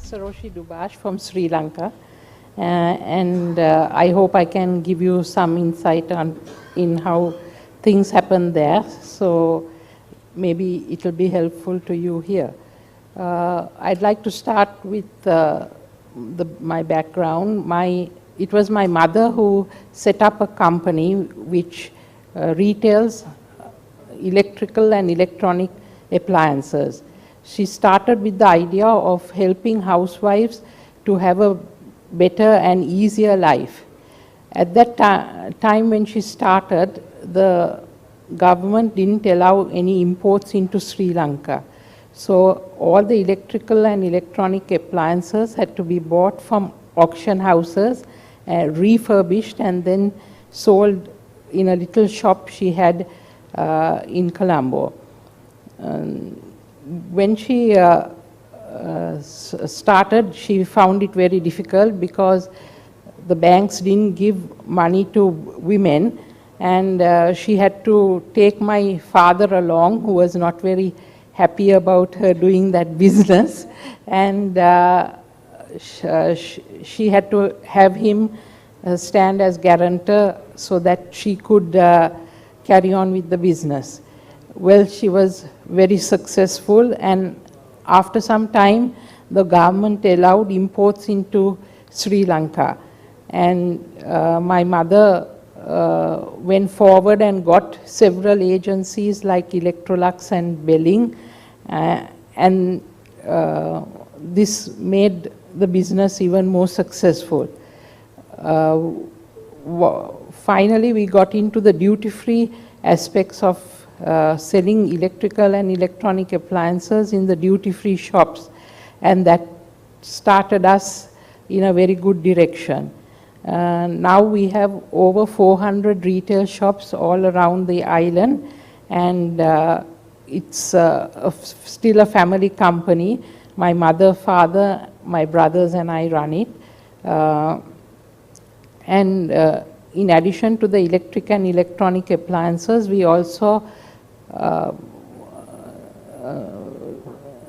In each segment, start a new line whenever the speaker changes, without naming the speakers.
Saroshi Dubash from Sri Lanka, and I hope I can give you some insight in how things happen there. So maybe it will be helpful to you here. I'd like to start with my background. It was my mother who set up a company which retails electrical and electronic appliances. She started with the idea of helping housewives to have a better and easier life. At that time when she started, the government didn't allow any imports into Sri Lanka. So all the electrical and electronic appliances had to be bought from auction houses, refurbished and then sold in a little shop she had in Colombo. When she started, she found it very difficult because the banks didn't give money to women, and she had to take my father along, who was not very happy about her doing that business, and she had to have him stand as guarantor so that she could carry on with the business. Well, she was very successful, and after some time, the government allowed imports into Sri Lanka. And my mother went forward and got several agencies like Electrolux and Belling, and this made the business even more successful. Finally, we got into the duty-free aspects of selling electrical and electronic appliances in the duty-free shops, and that started us in a very good direction. Now we have over 400 retail shops all around the island, and it's still a family company. My mother, father, my brothers and I run it. In addition to the electric and electronic appliances, we also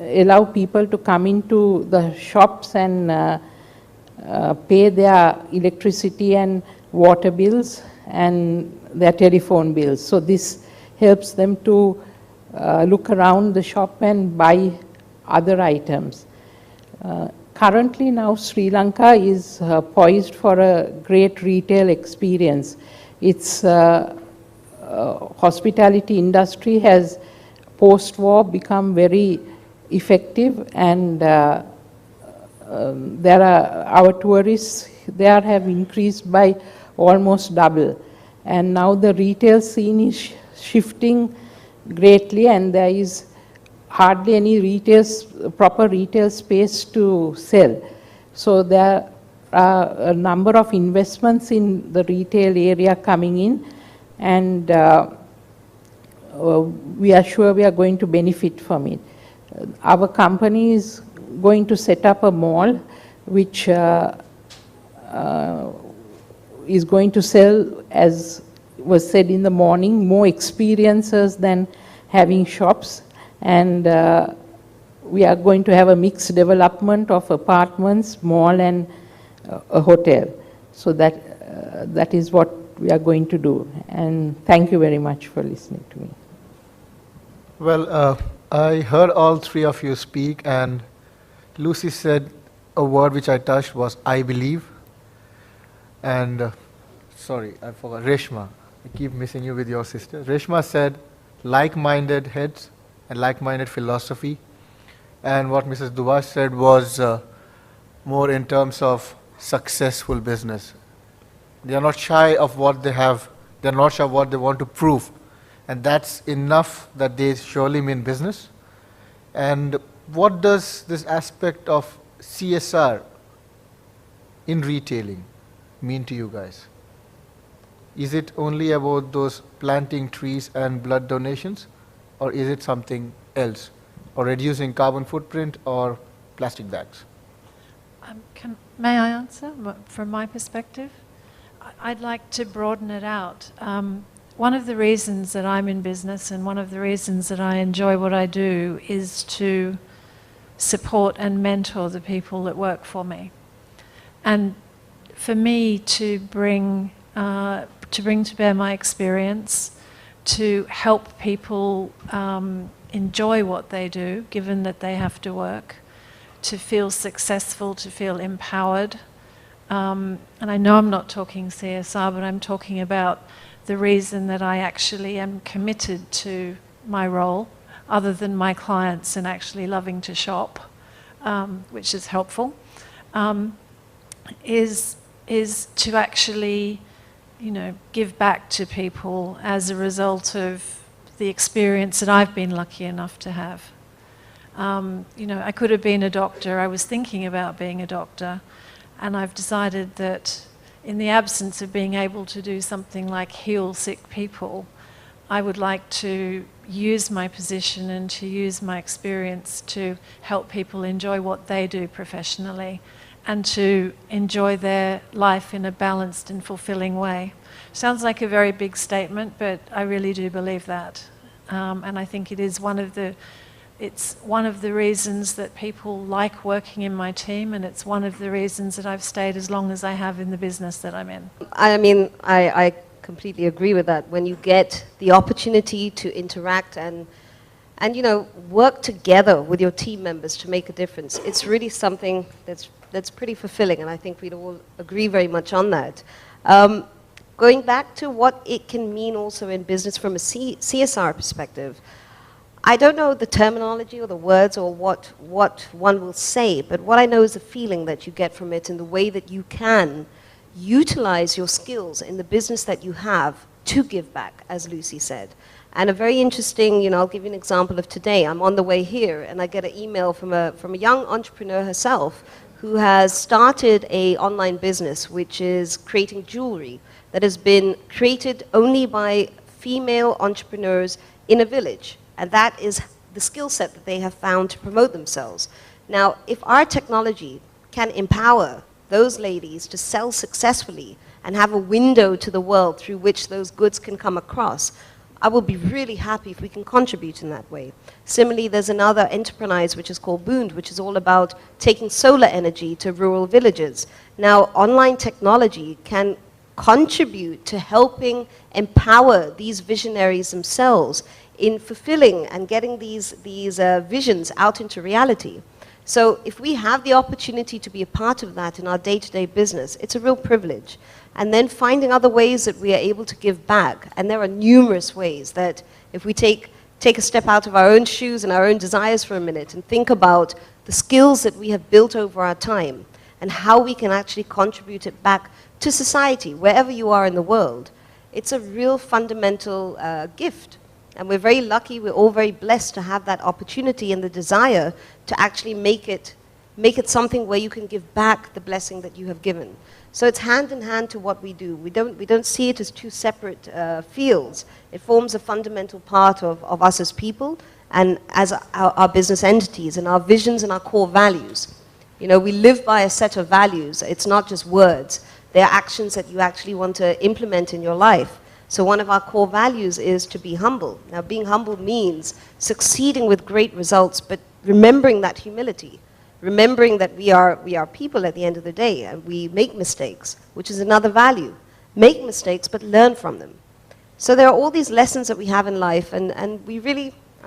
allow people to come into the shops and pay their electricity and water bills and their telephone bills. So this helps them to look around the shop and buy other items. Currently now Sri Lanka is poised for a great retail experience. Its hospitality industry has post-war become very effective, and our tourists there have increased by almost double. And now the retail scene is shifting greatly, and there is hardly any proper retail space to sell. So there are a number of investments in the retail area coming in, and we are sure we are going to benefit from it. Our company is going to set up a mall which is going to sell, as was said in the morning, more experiences than having shops. And we are going to have a mixed development of apartments, mall and a hotel. So that is what we are going to do. And thank you very much for listening to me.
Well, I heard all three of you speak, and Lucy said a word which I touched was, I believe. And sorry, I forgot, Reshma. I keep missing you with your sister. Reshma said, like-minded heads and like-minded philosophy. And what Mrs. Dubash said was more in terms of successful business. They are not shy of what they have. They are not sure what they want to prove. And that's enough that they surely mean business. And what does this aspect of CSR in retailing mean to you guys? Is it only about those planting trees and blood donations, or is it something else, or reducing carbon footprint or plastic bags?
May I answer from my perspective? I'd like to broaden it out. One of the reasons that I'm in business and one of the reasons that I enjoy what I do is to support and mentor the people that work for me. And for me to bring to bear my experience, to help people enjoy what they do, given that they have to work, to feel successful, to feel empowered. And I know I'm not talking CSR, but I'm talking about the reason that I actually am committed to my role, other than my clients and actually loving to shop, which is helpful, is to actually, give back to people as a result of the experience that I've been lucky enough to have. I could have been a doctor. I was thinking about being a doctor, and I've decided that in the absence of being able to do something like heal sick people, I would like to use my position and to use my experience to help people enjoy what they do professionally and to enjoy their life in a balanced and fulfilling way. Sounds like a very big statement, but I really do believe that. And I think it is it's one of the reasons that people like working in my team, and it's one of the reasons that I've stayed as long as I have in the business that I'm in.
I mean, I completely agree with that. When you get the opportunity to interact and work together with your team members to make a difference, it's really something that's pretty fulfilling, and I think we'd all agree very much on that. Going back to what it can mean also in business from a CSR perspective, I don't know the terminology or the words or what one will say, but what I know is the feeling that you get from it and the way that you can utilize your skills in the business that you have to give back, as Lucy said. And a very interesting, I'll give you an example of today. I'm on the way here and I get an email from a young entrepreneur herself who has started an online business which is creating jewelry that has been created only by female entrepreneurs in a village. And that is the skill set that they have found to promote themselves. Now, if our technology can empower those ladies to sell successfully and have a window to the world through which those goods can come across, I will be really happy if we can contribute in that way. Similarly, there's another enterprise which is called Boond, which is all about taking solar energy to rural villages. Now, online technology can contribute to helping empower these visionaries themselves in fulfilling and getting these visions out into reality. So if we have the opportunity to be a part of that in our day-to-day business, it's a real privilege. And then finding other ways that we are able to give back. And there are numerous ways that if we take a step out of our own shoes and our own desires for a minute and think about the skills that we have built over our time and how we can actually contribute it back to society, wherever you are in the world, it's a real fundamental gift. And we're very lucky, we're all very blessed to have that opportunity and the desire to actually make it something where you can give back the blessing that you have given. So it's hand in hand to what we do. We don't see it as two separate fields. It forms a fundamental part of us as people and as our business entities and our visions and our core values. We live by a set of values. It's not just words. They're actions that you actually want to implement in your life. So one of our core values is to be humble. Now, being humble means succeeding with great results, but remembering that humility, remembering that we are people at the end of the day, and we make mistakes, which is another value. Make mistakes, but learn from them. So there are all these lessons that we have in life, and I'm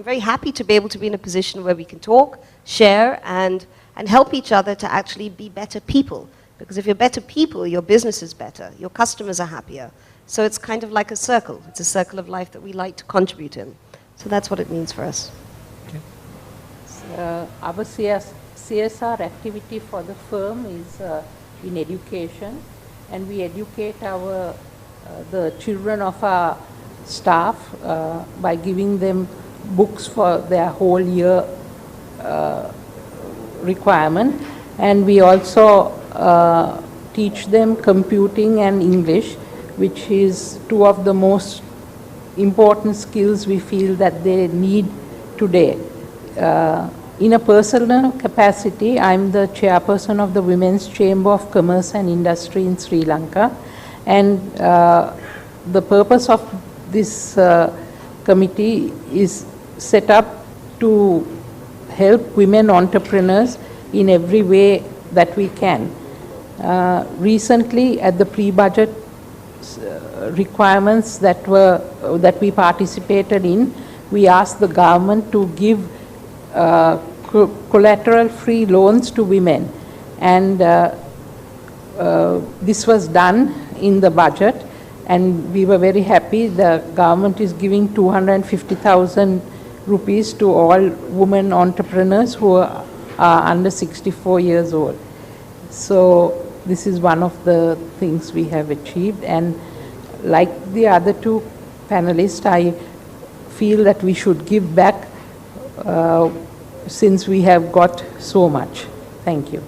very happy to be able to be in a position where we can talk, share, and help each other to actually be better people. Because if you're better people, your business is better, your customers are happier. So it's kind of like a circle. It's a circle of life that we like to contribute in. So that's what it means for us.
Okay. Our CSR activity for the firm is in education, and we educate the children of our staff by giving them books for their whole year requirement, and we also teach them computing and English, which is two of the most important skills we feel that they need today. In a personal capacity, I'm the chairperson of the Women's Chamber of Commerce and Industry in Sri Lanka, and the purpose of this committee is set up to help women entrepreneurs in every way that we can. Recently, at the pre-budget requirements that we participated in, we asked the government to give collateral-free loans to women, and this was done in the budget, and we were very happy. The government is giving 250,000 rupees to all women entrepreneurs who are under 64 years old. So this is one of the things we have achieved, and like the other two panelists, I feel that we should give back since we have got so much. Thank you.